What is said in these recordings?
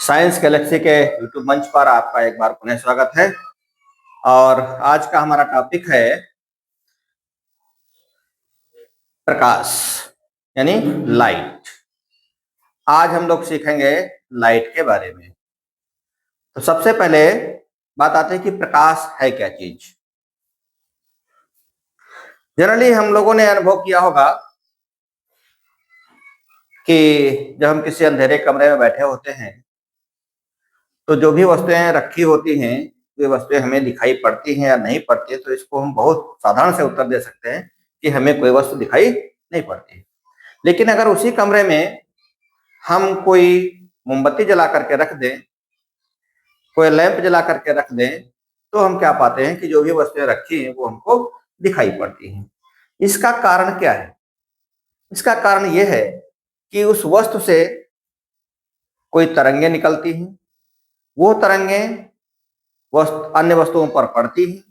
Science Galaxy के YouTube मंच पर आपका एक बार पुनः स्वागत है। और आज का हमारा टॉपिक है प्रकाश यानी लाइट। आज हम लोग सीखेंगे लाइट के बारे में। तो सबसे पहले बात आती है कि प्रकाश है क्या चीज। जनरली हम लोगों ने अनुभव किया होगा कि जब हम किसी अंधेरे कमरे में बैठे होते हैं तो जो भी वस्तुएं रखी होती हैं वे वस्तुएं हमें दिखाई पड़ती हैं या नहीं पड़ती, तो इसको हम बहुत साधारण से उत्तर दे सकते हैं कि हमें कोई वस्तु दिखाई नहीं पड़ती। लेकिन अगर उसी कमरे में हम कोई मोमबत्ती जला करके रख दें, कोई लैंप जला करके रख दें, तो हम क्या पाते हैं कि जो भी वस्तुएं रखी हैं वो हमको दिखाई पड़ती हैं। इसका कारण क्या है? इसका कारण यह है कि उस वस्तु से कोई तरंगें निकलती हैं, वो तरंगें अन्य वस्तुओं पर पड़ती हैं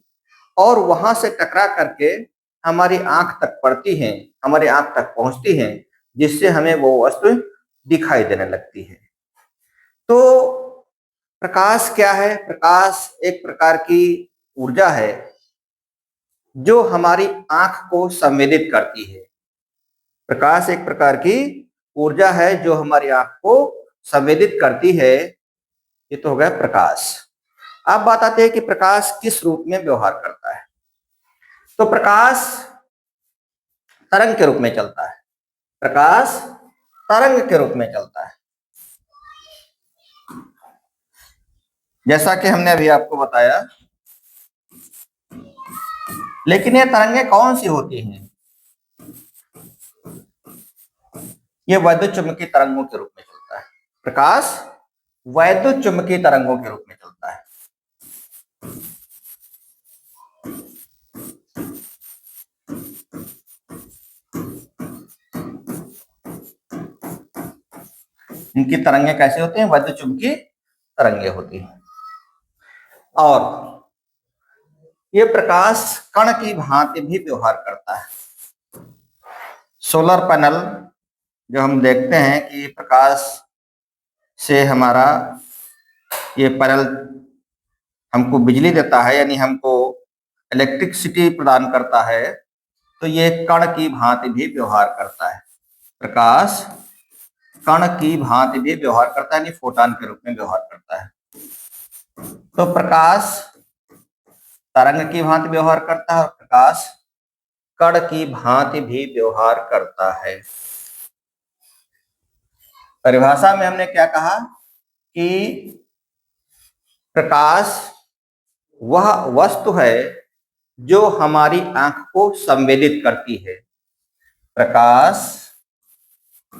और वहां से टकरा करके हमारी आंख तक पड़ती हैं, हमारी आंख तक पहुंचती हैं, जिससे हमें वो वस्तु दिखाई देने लगती है। तो प्रकाश क्या है? प्रकाश एक प्रकार की ऊर्जा है जो हमारी आंख को संवेदित करती है। प्रकाश एक प्रकार की ऊर्जा है जो हमारी आंख को संवेदित करती है। ये तो हो गया प्रकाश। अब बात आती है कि प्रकाश किस रूप में व्यवहार करता है। तो प्रकाश तरंग के रूप में चलता है। प्रकाश तरंग के रूप में चलता है, जैसा कि हमने अभी आपको बताया। लेकिन ये तरंगें कौन सी होती हैं? ये वैद्युत चुंबकीय तरंगों के रूप में चलता है। प्रकाश वैद्युत चुंबकीय तरंगों के रूप में चलता है। इनकी तरंगें कैसे होती हैं? वैद्युत चुंबकीय तरंगें होती हैं। और ये प्रकाश कण की भांति भी व्यवहार करता है। सोलर पैनल जो हम देखते हैं कि प्रकाश से हमारा ये पैनल हमको बिजली देता है, यानी हमको इलेक्ट्रिसिटी प्रदान करता है, तो ये कण की भांति भी व्यवहार करता है। प्रकाश कण की भांति भी व्यवहार करता है, यानी फोटॉन के रूप में व्यवहार करता है। तो प्रकाश तरंग की भांति व्यवहार करता है और प्रकाश कण की भांति भी व्यवहार करता है। परिभाषा में हमने क्या कहा कि प्रकाश वह वस्तु है जो हमारी आंख को संवेदित करती है। प्रकाश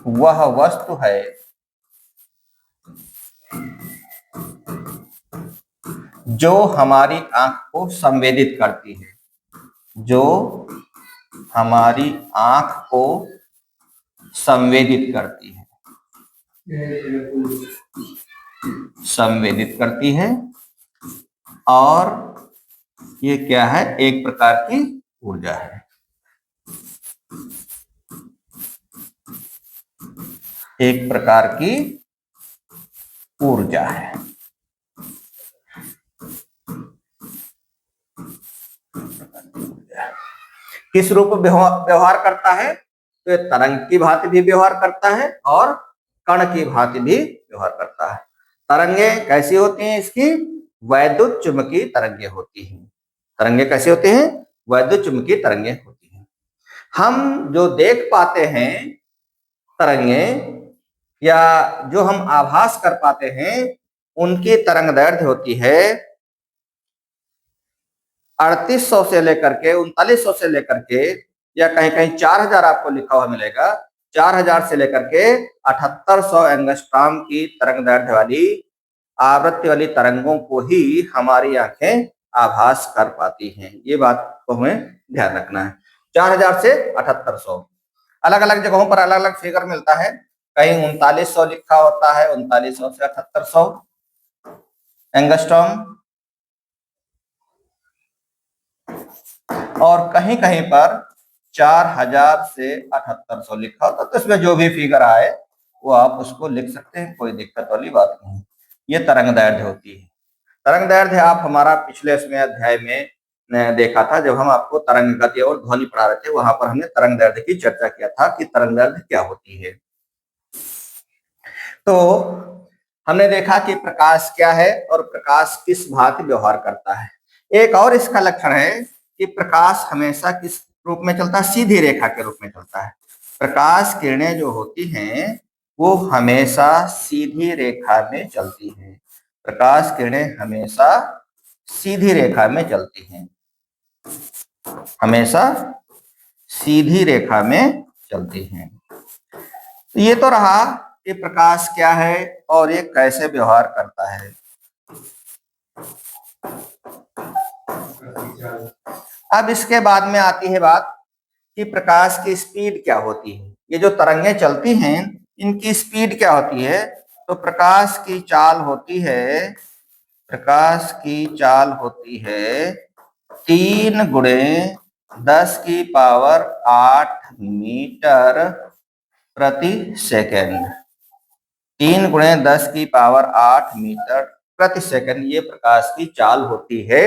वह वस्तु है जो हमारी आंख को संवेदित करती है, जो हमारी आंख को संवेदित करती है, संवेदित करती है। और ये क्या है? एक प्रकार की ऊर्जा है। एक प्रकार की ऊर्जा है। किस रूप में व्यवहार करता है? तो ये तरंग की भांति भी व्यवहार करता है और कण की भांति भी व्यवहार करता है। तरंगें कैसी होती हैं इसकी? वैद्युत चुंबकीय तरंगें होती हैं। तरंगें कैसी होती हैं? वैद्युत चुंबकीय तरंगें होती हैं। हम जो देख पाते हैं तरंगें, या जो हम आभास कर पाते हैं, उनकी तरंग दैर्ध्य होती है 3800 से लेकर के 3900 से लेकर के, या कहीं कहीं 4000 आपको लिखा हुआ मिलेगा, 4000 से लेकर के 7800 एंगस्ट्रॉम की तरंग दैर्ध्य वाली आवृत्ति वाली तरंगों को ही हमारी आंखें आभास कर पाती हैं। ये बात को हमें ध्यान रखना है। 4000 से 7800 अलग अलग जगहों पर अलग अलग फिगर मिलता है। कहीं 3900 लिखा होता है, 3900 से 7800 एंगस्ट्रॉम, और कहीं कहीं पर 4000 से 7800 लिखा होता है। तो इसमें जो भी फिगर आए वो आप उसको लिख सकते हैं, कोई दिक्कत वाली बात नहीं। ये तरंग दैर्ध्य होती है। तरंग दैर्ध्य आप हमारा पिछले इसमें अध्याय में देखा था, जब हम आपको तरंग गति और ध्वनि पढ़ा रहे थे, वहां पर हमने तरंग दैर्ध्य की चर्चा किया था कि तरंग दैर्ध्य क्या होती है। तो हमने देखा कि प्रकाश क्या है और प्रकाश किस भांति व्यवहार करता है। एक और इसका लक्षण है कि प्रकाश हमेशा किस रूप में चलता है, सीधी रेखा के रूप में चलता है। प्रकाश किरणें जो होती हैं वो हमेशा सीधी रेखा में चलती हैं। प्रकाश किरणें हमेशा सीधी रेखा में चलती हैं, हमेशा सीधी रेखा में चलती हैं। तो ये तो रहा कि प्रकाश क्या है और ये कैसे व्यवहार करता है। अब इसके बाद में आती है बात कि प्रकाश की स्पीड क्या होती है। ये जो तरंगें चलती हैं इनकी स्पीड क्या होती है। तो प्रकाश की चाल होती है, प्रकाश की चाल होती है 3×10⁸ मीटर प्रति सेकेंड। 3×10⁸ मीटर प्रति सेकेंड ये प्रकाश की चाल होती है।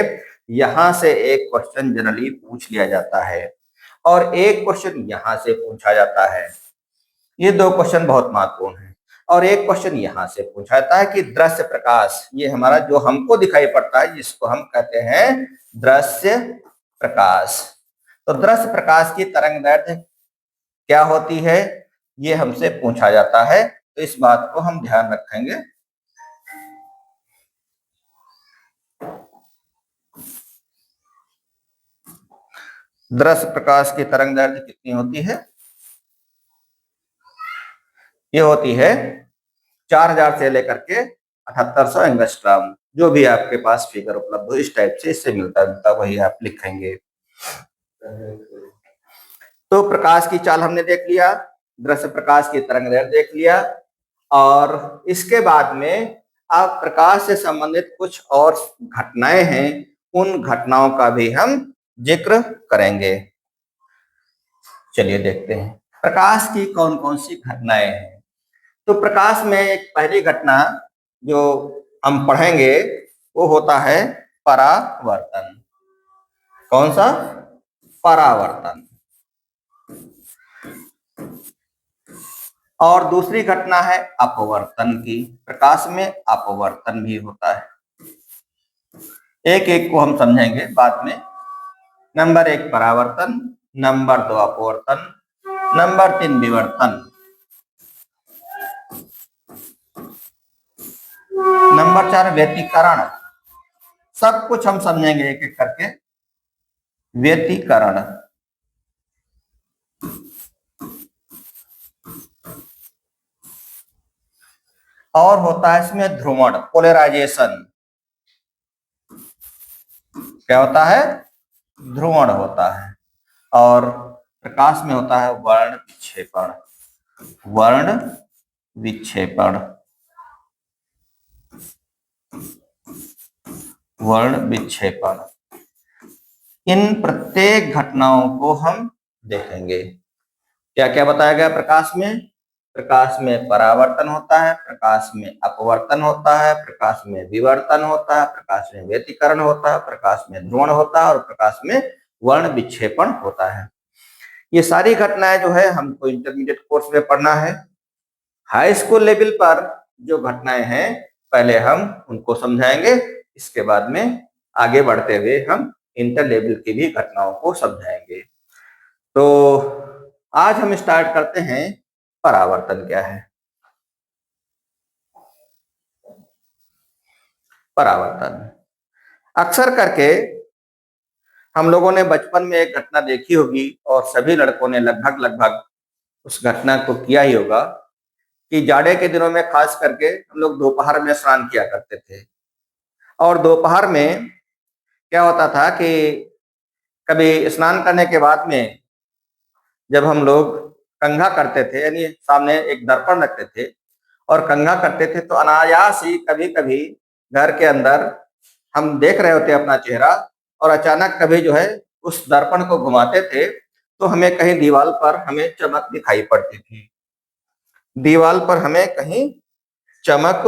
यहां से एक क्वेश्चन जनरली पूछ लिया जाता है और एक क्वेश्चन यहां से पूछा जाता है। ये दो क्वेश्चन बहुत महत्वपूर्ण हैं। और एक क्वेश्चन यहां से पूछा जाता है कि दृश्य प्रकाश, ये हमारा जो हमको दिखाई पड़ता है जिसको हम कहते हैं दृश्य प्रकाश। तो दृश्य प्रकाश की तरंग दैर्ध्य क्या होती है ये हमसे पूछा जाता है, तो इस बात को हम ध्यान रखेंगे। दृश्य प्रकाश की तरंग दैर्ध्य कितनी होती है। ये होती है 4000 से लेकर के 7800 एंगस्ट्रॉम। जो भी आपके पास फिगर उपलब्ध हो इस टाइप से, इससे मिलता जुलता वही आप लिखेंगे। तो प्रकाश की चाल हमने देख लिया, दृश्य प्रकाश की तरंग दैर्ध्य देख लिया, और इसके बाद में आप प्रकाश से संबंधित कुछ और घटनाएं हैं, उन घटनाओं का भी हम जिक्र करेंगे। चलिए देखते हैं प्रकाश की कौन कौन सी घटनाएं हैं। तो प्रकाश में एक पहली घटना जो हम पढ़ेंगे वो होता है परावर्तन। कौन सा? परावर्तन। और दूसरी घटना है अपवर्तन की। प्रकाश में अपवर्तन भी होता है, एक एक को हम समझेंगे बाद में। नंबर 1 परावर्तन, नंबर 2 अपवर्तन, नंबर 3 विवर्तन, नंबर 4 व्यतिकरण। सब कुछ हम समझेंगे एक एक करके। व्यतिकरण, और होता है इसमें ध्रुवण, पोलराइजेशन। क्या होता है? ध्रुवण होता है। और प्रकाश में होता है वर्ण विक्षेपण। वर्ण विक्षेपण, वर्ण विक्षेपण। इन प्रत्येक घटनाओं को हम देखेंगे। क्या क्या बताया गया प्रकाश में? प्रकाश में परावर्तन होता है, प्रकाश में अपवर्तन होता है, प्रकाश में विवर्तन होता है, प्रकाश में व्यतिकरण होता है, प्रकाश में ध्रुवण होता है और प्रकाश में वर्ण विक्षेपण होता है। ये सारी घटनाएं जो है हमको इंटरमीडिएट कोर्स में पढ़ना है। हाई स्कूल लेवल पर जो घटनाएं हैं पहले हम उनको समझाएंगे, इसके बाद में आगे बढ़ते हुए हम इंटर लेवल की भी घटनाओं को समझाएंगे। तो आज हम स्टार्ट करते हैं परावर्तन क्या है। परावर्तन अक्सर करके हम लोगों ने बचपन में एक घटना देखी होगी और सभी लड़कों ने लगभग लगभग उस घटना को किया ही होगा कि जाड़े के दिनों में खास करके हम लोग दोपहर में स्नान किया करते थे। और दोपहर में क्या होता था कि कभी स्नान करने के बाद में जब हम लोग कंघा करते थे, यानी सामने एक दर्पण रखते थे और कंघा करते थे, तो अनायास ही कभी कभी घर के अंदर हम देख रहे होते अपना चेहरा और अचानक कभी जो है उस दर्पण को घुमाते थे तो हमें कहीं दीवार पर हमें चमक दिखाई पड़ती थी। दीवार पर हमें कहीं चमक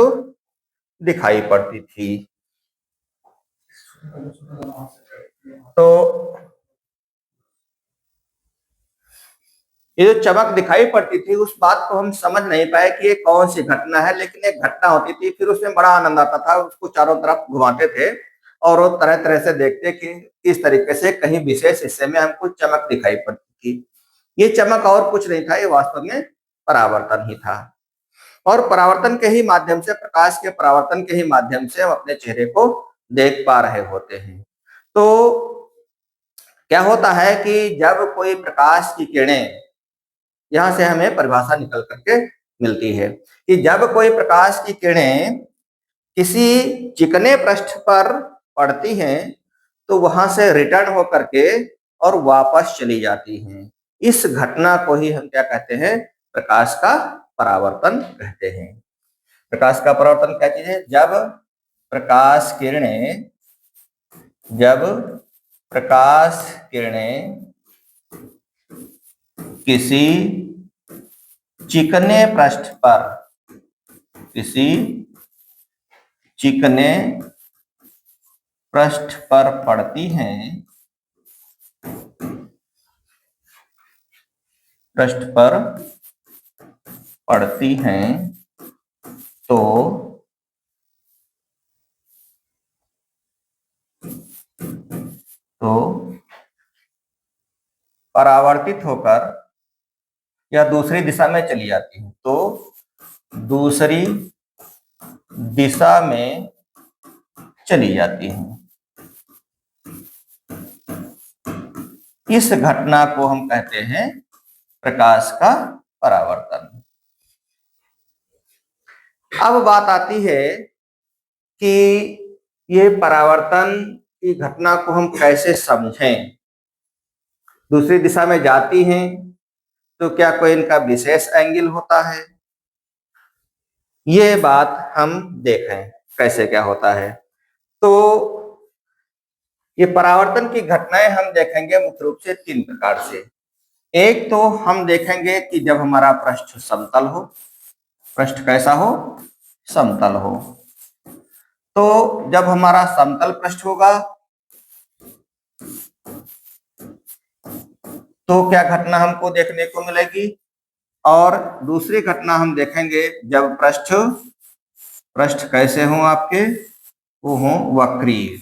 दिखाई पड़ती थी। तो ये जो चमक दिखाई पड़ती थी उस बात को हम समझ नहीं पाए कि ये कौन सी घटना है, लेकिन एक घटना होती थी, फिर उसमें बड़ा आनंद आता था। उसको चारों तरफ घुमाते थे और वो तरह तरह से देखते कि किस तरीके से कहीं विशेष हिस्से में हमको चमक दिखाई पड़ती थी। ये चमक और कुछ नहीं था, ये वास्तव में परावर्तन ही था। और परावर्तन के ही माध्यम से, प्रकाश के परावर्तन के ही माध्यम से हम अपने चेहरे को देख पा रहे होते हैं। तो क्या होता है कि जब कोई प्रकाश की किरणें, यहां से हमें परिभाषा निकल करके मिलती है कि जब कोई प्रकाश की किरणें किसी चिकने पृष्ठ पर पड़ती हैं तो वहां से रिटर्न होकर के और वापस चली जाती हैं। इस घटना को ही हम क्या कहते हैं? प्रकाश का परावर्तन कहते हैं। प्रकाश का परावर्तन क्या चीज है? जब प्रकाश किरणें किसी चिकने पृष्ठ पर पड़ती हैं तो परावर्तित होकर या दूसरी दिशा में चली जाती है, तो दूसरी दिशा में चली जाती हैं। इस घटना को हम कहते हैं प्रकाश का परावर्तन। अब बात आती है कि ये परावर्तन की घटना को हम कैसे समझें। दूसरी दिशा में जाती हैं तो क्या कोई इनका विशेष एंगल होता है? ये बात हम देखें कैसे क्या होता है। तो ये परावर्तन की घटनाएं हम देखेंगे मुख्य रूप से 3 प्रकार से। एक तो हम देखेंगे कि जब हमारा पृष्ठ समतल हो। पृष्ठ कैसा हो? समतल हो। तो जब हमारा समतल पृष्ठ होगा तो क्या घटना हमको देखने को मिलेगी? और दूसरी घटना हम देखेंगे जब पृष्ठ कैसे हो आपके? वो हो वक्रीय।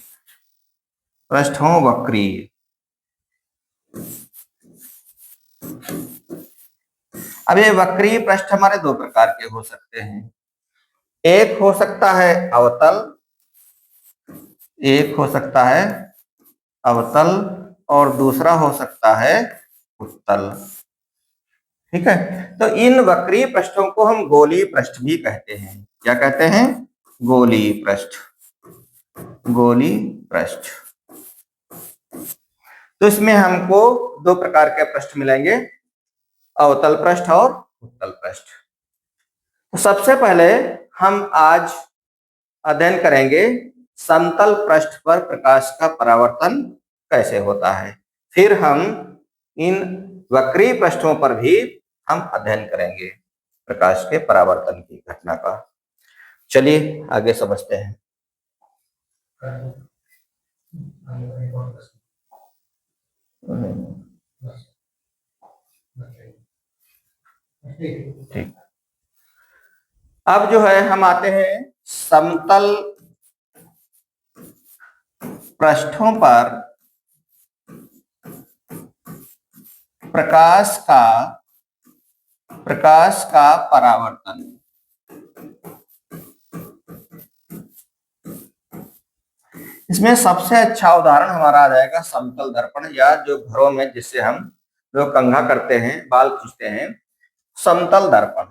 पृष्ठ हो वक्रीय। अब ये वक्रीय पृष्ठ हमारे 2 प्रकार के हो सकते हैं। एक हो सकता है अवतल और दूसरा हो सकता है उत्तल। ठीक है। तो इन वक्रीय पृष्ठों को हम गोलीय पृष्ठ भी कहते हैं। क्या कहते हैं? गोलीय पृष्ठ। तो इसमें हमको 2 प्रकार के पृष्ठ मिलेंगे, अवतल पृष्ठ और उत्तल पृष्ठ। तो सबसे पहले हम आज अध्ययन करेंगे समतल पृष्ठ पर प्रकाश का परावर्तन कैसे होता है। फिर हम इन वक्रीय पृष्ठों पर भी हम अध्ययन करेंगे प्रकाश के परावर्तन की घटना का। चलिए आगे समझते हैं। ठीक। अब जो है हम आते हैं समतल पृष्ठों पर प्रकाश का परावर्तन। इसमें सबसे अच्छा उदाहरण हमारा आ जाएगा समतल दर्पण, या जो घरों में जिससे हम जो कंघा करते हैं, बाल खींचते हैं, समतल दर्पण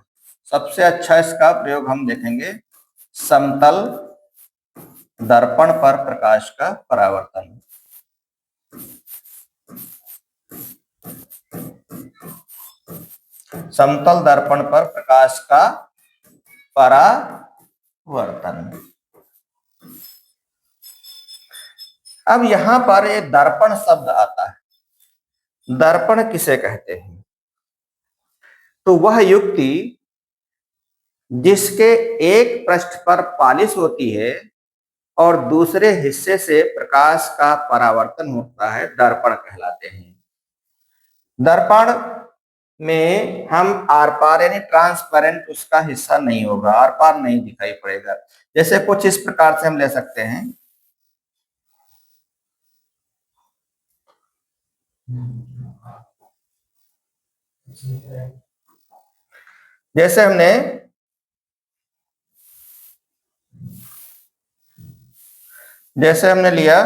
सबसे अच्छा। इसका प्रयोग हम देखेंगे समतल दर्पण पर प्रकाश का परावर्तन। समतल दर्पण पर प्रकाश का परावर्तन। अब यहां पर एक दर्पण शब्द आता है। दर्पण किसे कहते हैं? तो वह युक्ति जिसके एक पृष्ठ पर पालिश होती है और दूसरे हिस्से से प्रकाश का परावर्तन होता है, दर्पण कहलाते हैं। दर्पण में हम आर पार यानी ट्रांसपेरेंट उसका हिस्सा नहीं होगा, आर पार नहीं दिखाई पड़ेगा। जैसे कुछ इस प्रकार से हम ले सकते हैं, जैसे हमने लिया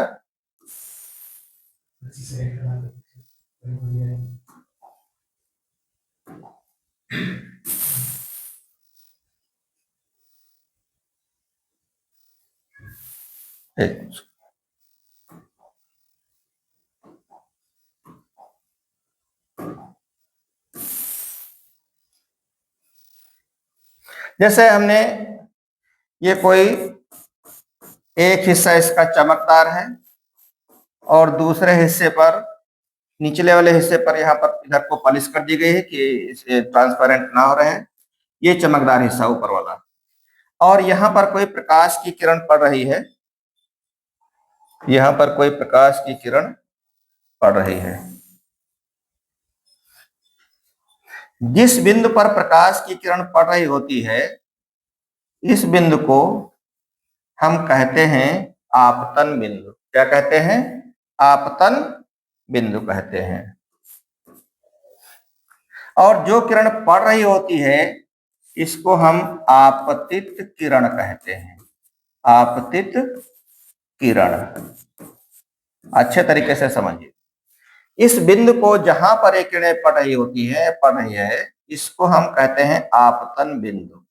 जैसे हमने ये कोई एक हिस्सा इसका चमकदार है और दूसरे हिस्से पर, निचले वाले हिस्से पर यहाँ पर इधर को पॉलिश कर दी गई है कि इसे ट्रांसपेरेंट ना हो रहे। ये चमकदार हिस्सा ऊपर वाला, और यहाँ पर कोई प्रकाश की किरण पड़ रही है, यहाँ पर कोई प्रकाश की किरण पड़ रही है। जिस बिंदु पर प्रकाश की किरण पड़ रही होती है, इस बिंदु को हम कहते हैं आपतन बिंदु। क्या कहते हैं? आपतन बिंदु कहते हैं। और जो किरण पड़ रही होती है, इसको हम आपतित किरण कहते हैं। आपतित किरण, अच्छे तरीके से समझिए। इस बिंदु को जहां पर एक किरण पड़ रही है, इसको हम कहते हैं आपतन बिंदु।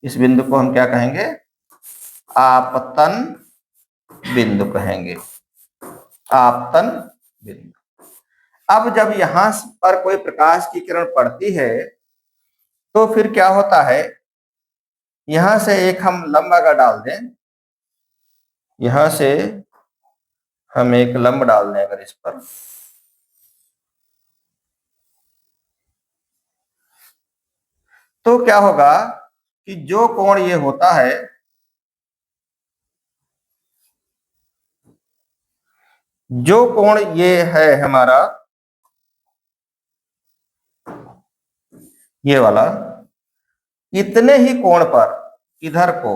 इस बिंदु को हम क्या कहेंगे? आपतन बिंदु कहेंगे। आपतन बिंदु। अब जब यहां पर कोई प्रकाश की किरण पड़ती है, तो फिर क्या होता है? यहां से एक हम लंब अगर डाल दें, यहां से हम एक लंब डाल दें अगर इस पर, तो क्या होगा कि जो कोण ये होता है, जो कोण ये है हमारा, ये वाला, इतने ही कोण पर इधर को,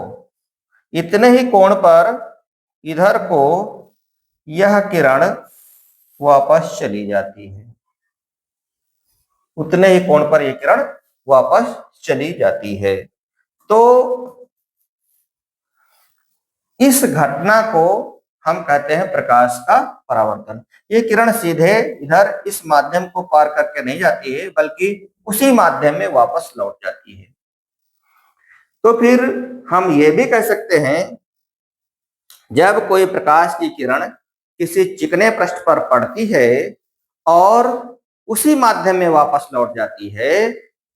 इतने ही कोण पर इधर को यह किरण वापस चली जाती है। उतने ही कोण पर यह किरण वापस चली जाती है। तो इस घटना को हम कहते हैं प्रकाश का परावर्तन। ये किरण सीधे इधर इस माध्यम को पार करके नहीं जाती है, बल्कि उसी माध्यम में वापस लौट जाती है। तो फिर हम ये भी कह सकते हैं, जब कोई प्रकाश की किरण किसी चिकने पृष्ठ पर पड़ती है और उसी माध्यम में वापस लौट जाती है,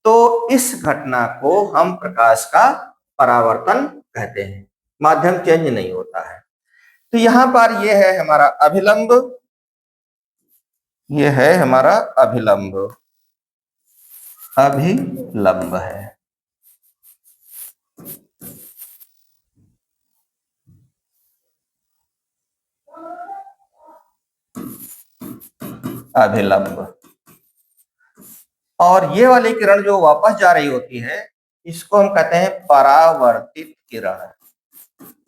तो इस घटना को हम प्रकाश का परावर्तन कहते हैं। माध्यम चेंज नहीं होता है। तो यहां पर यह है हमारा अभिलंब, यह है हमारा अभिलंब, अभिलंब है। अभिलंब। और ये वाली किरण जो वापस जा रही होती है, इसको हम कहते हैं परावर्तित किरण।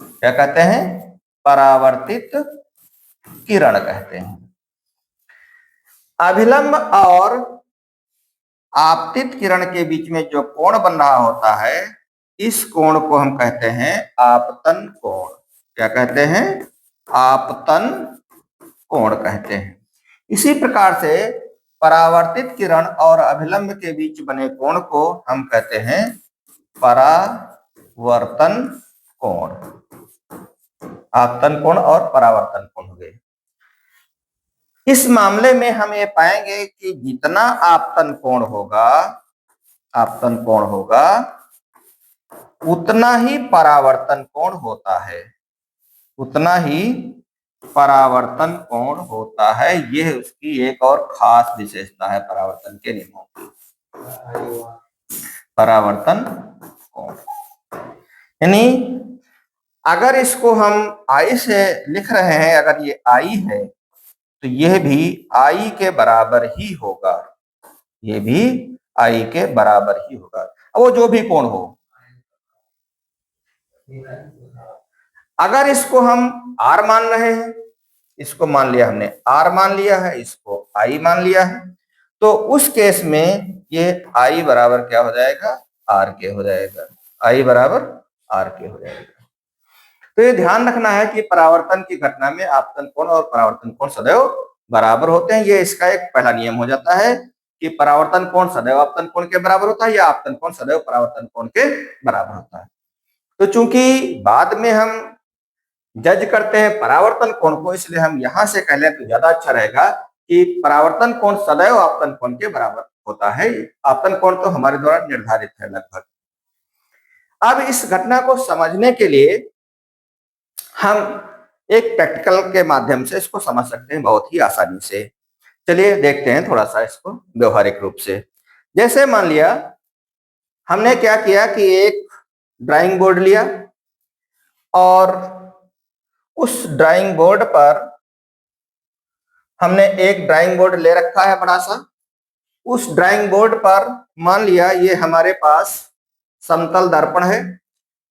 क्या कहते हैं? परावर्तित किरण कहते हैं। अभिलंब और आपतित किरण के बीच में जो कोण बन रहा होता है, इस कोण को हम कहते हैं आपतन कोण। क्या कहते हैं? आपतन कोण कहते हैं। इसी प्रकार से परावर्तित किरण और अभिलंब के बीच बने कोण को हम कहते हैं परावर्तन कोण। आपतन कोण और परावर्तन कोण हो गए। इस मामले में हम ये पाएंगे कि जितना आपतन कोण होगा, उतना ही परावर्तन कोण होता है। उतना ही परावर्तन कोण होता है। यह उसकी एक और खास विशेषता है परावर्तन के नियमों की। परावर्तन कोण। यानी अगर इसको हम आई से लिख रहे हैं, अगर ये आई है तो यह भी आई के बराबर ही होगा, ये भी आई के बराबर ही होगा। अब वो जो भी कोण हो, अगर इसको हम आर मान रहे हैं, इसको मान लिया हमने आर मान लिया है, इसको आई मान लिया है, तो उस केस में ये आई बराबर क्या हो जाएगा, आर के हो जाएगा, आई बराबर आर के हो जाएगा। तो ये ध्यान रखना है कि परावर्तन की घटना में आपतन कोण और परावर्तन कोण सदैव बराबर होते हैं। ये इसका एक पहला नियम हो जाता है कि परावर्तन कोण सदैव आपतन कोण के बराबर होता है या आपतन कोण सदैव परावर्तन कोण के बराबर होता है। तो चूंकि बाद में हम जज करते हैं परावर्तन कोण को, इसलिए हम यहां से कह लें तो ज्यादा अच्छा रहेगा कि परावर्तन कोण सदैव आपतन कोण के बराबर होता है। आपतन कोण तो हमारे द्वारा निर्धारित है लगभग। अब इस घटना को समझने के लिए हम एक प्रैक्टिकल के माध्यम से इसको समझ सकते हैं बहुत ही आसानी से। चलिए देखते हैं थोड़ा सा इसको व्यवहारिक रूप से। जैसे मान लिया हमने क्या किया कि एक ड्राइंग बोर्ड लिया और उस ड्राइंग बोर्ड पर हमने एक ड्राइंग बोर्ड ले रखा है बड़ा सा। उस ड्राइंग बोर्ड पर मान लिया ये हमारे पास समतल दर्पण है,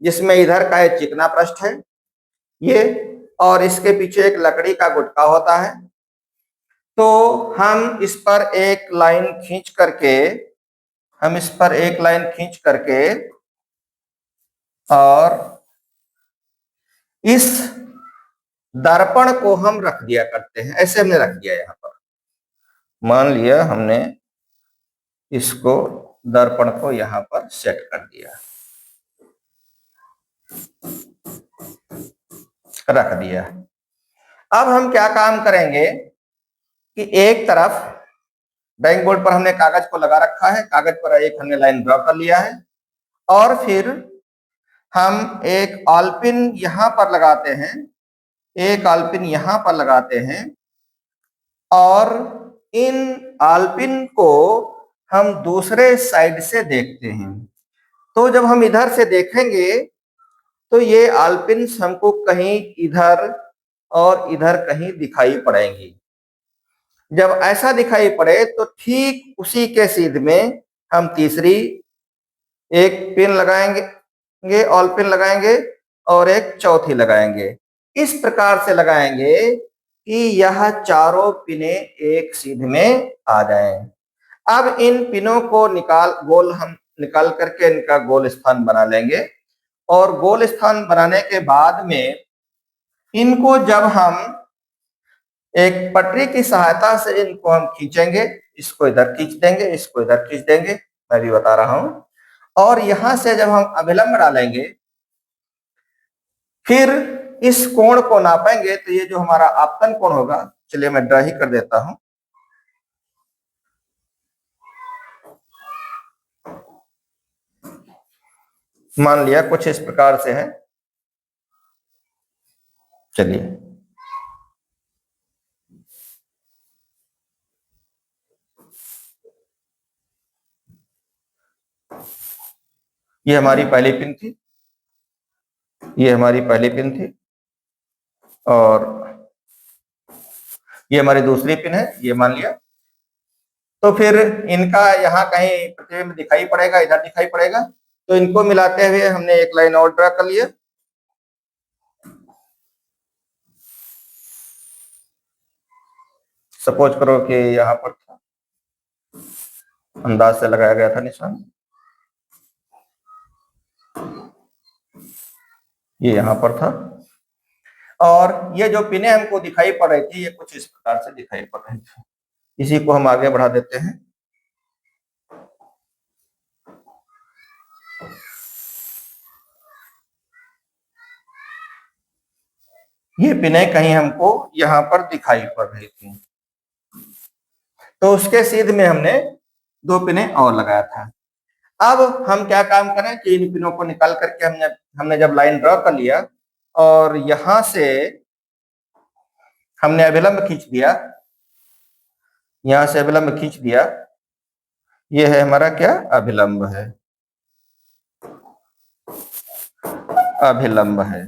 जिसमें इधर का एक चिकना पृष्ठ है ये, और इसके पीछे एक लकड़ी का गुटका होता है। तो हम इस पर एक लाइन खींच करके और इस दर्पण को हम रख दिया करते हैं। ऐसे हमने रख दिया, यहां पर मान लिया हमने इसको दर्पण को यहां पर सेट कर दिया, रख दिया। अब हम क्या काम करेंगे कि एक तरफ ड्राइंग बोर्ड पर हमने कागज को लगा रखा है, कागज पर एक हमने लाइन ड्रॉ कर लिया है, और फिर हम एक ऑलपिन यहां पर लगाते हैं, एक ऑलपिन यहां पर लगाते हैं, और इन ऑलपिन को हम दूसरे साइड से देखते हैं। तो जब हम इधर से देखेंगे तो ये ऑलपिन्स हमको कहीं इधर और इधर कहीं दिखाई पड़ेंगी। जब ऐसा दिखाई पड़े तो ठीक उसी के सीध में हम तीसरी एक पिन लगाएंगे, ऑल पिन लगाएंगे, और एक चौथी लगाएंगे। इस प्रकार से लगाएंगे कि यह चारों पिने एक सीध में आ जाएं। अब इन पिनों को हम निकाल करके इनका गोल स्थान बना लेंगे, और गोल स्थान बनाने के बाद में इनको जब हम एक पटरी की सहायता से इनको हम खींचेंगे, इसको इधर खींच देंगे, इसको इधर खींच देंगे, मैं भी बता रहा हूं, और यहां से जब हम अभिलंब डालेंगे फिर इस कोण को नापेंगे, तो ये जो हमारा आपतन कोण होगा, चलिए मैं ड्रा ही कर देता हूं। मान लिया कुछ इस प्रकार से है, चलिए ये हमारी पहली पिन थी, ये हमारी पहली पिन थी, और ये हमारी दूसरी पिन है, ये मान लिया। तो फिर इनका यहाँ कहीं प्रतिबिंब दिखाई पड़ेगा, इधर दिखाई पड़ेगा, तो इनको मिलाते हुए हमने एक लाइन और ड्रा कर लिया। सपोज करो कि यहाँ पर था, अंदाज से लगाया गया था निशान, ये यहाँ पर था, और ये जो पिने हमको दिखाई पड़ रही थी ये कुछ इस प्रकार से दिखाई पड़ रही थी। इसी को हम आगे बढ़ा देते हैं। ये पिने कहीं हमको यहाँ पर दिखाई पड़ रही थी, तो उसके सीध में हमने दो पिने और लगाया था। अब हम क्या काम करें कि इन पिनों को निकाल करके हमने जब लाइन ड्रॉ कर लिया और यहां से हमने अभिलंब खींच दिया, यहां से अभिलंब खींच दिया, ये है हमारा क्या, अभिलंब है। अभिलंब है।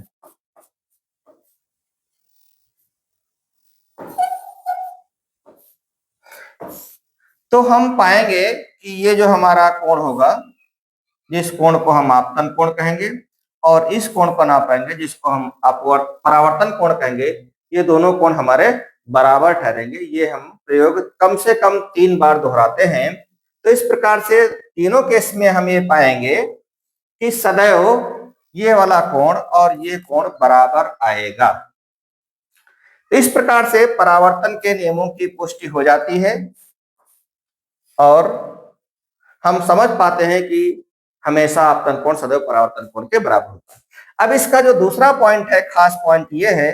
तो हम पाएंगे कि ये जो हमारा कोण होगा, जिस कोण को हम आपतन कोण कहेंगे, और इस कोण को ना पाएंगे जिसको हम परावर्तन कोण कहेंगे, ये दोनों कोण हमारे बराबर ठहरेंगे। ये हम प्रयोग कम से कम 3 बार दोहराते हैं। तो इस प्रकार से तीनों केस में हम ये पाएंगे कि सदैव ये वाला कोण और ये कोण बराबर आएगा। इस प्रकार से परावर्तन के नियमों की पुष्टि हो जाती है और हम समझ पाते हैं कि हमेशा आपतन कोण सदैव परावर्तन कोण के बराबर होता है। अब इसका जो दूसरा पॉइंट है, खास पॉइंट ये है,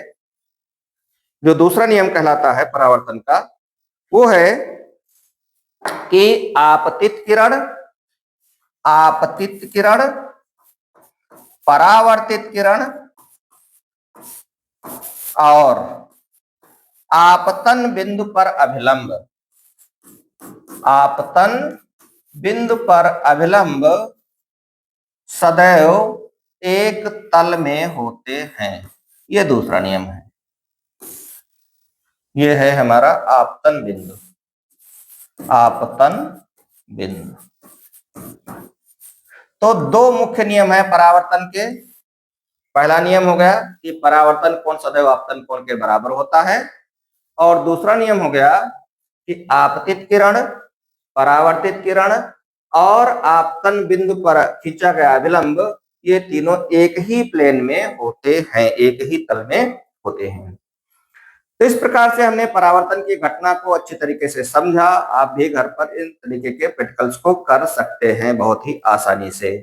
जो दूसरा नियम कहलाता है परावर्तन का, वो है कि आपतित किरण, परावर्तित किरण और आपतन बिंदु पर अभिलंब, आपतन बिंदु पर अभिलंब सदैव एक तल में होते हैं। यह दूसरा नियम है। यह है हमारा आपतन बिंदु, आपतन बिंदु। तो दो मुख्य नियम है परावर्तन के। पहला नियम हो गया कि परावर्तन कोण सदैव आपतन कोण के बराबर होता है, और दूसरा नियम हो गया कि आपतित किरण, परावर्तित किरण और आपतन बिंदु पर खींचा गया अभिलंब, ये तीनों एक ही प्लेन में होते हैं, एक ही तल में होते हैं। तो इस प्रकार से हमने परावर्तन की घटना को अच्छी तरीके से समझा। आप भी घर पर इन तरीके के प्रैक्टिकल्स को कर सकते हैं बहुत ही आसानी से।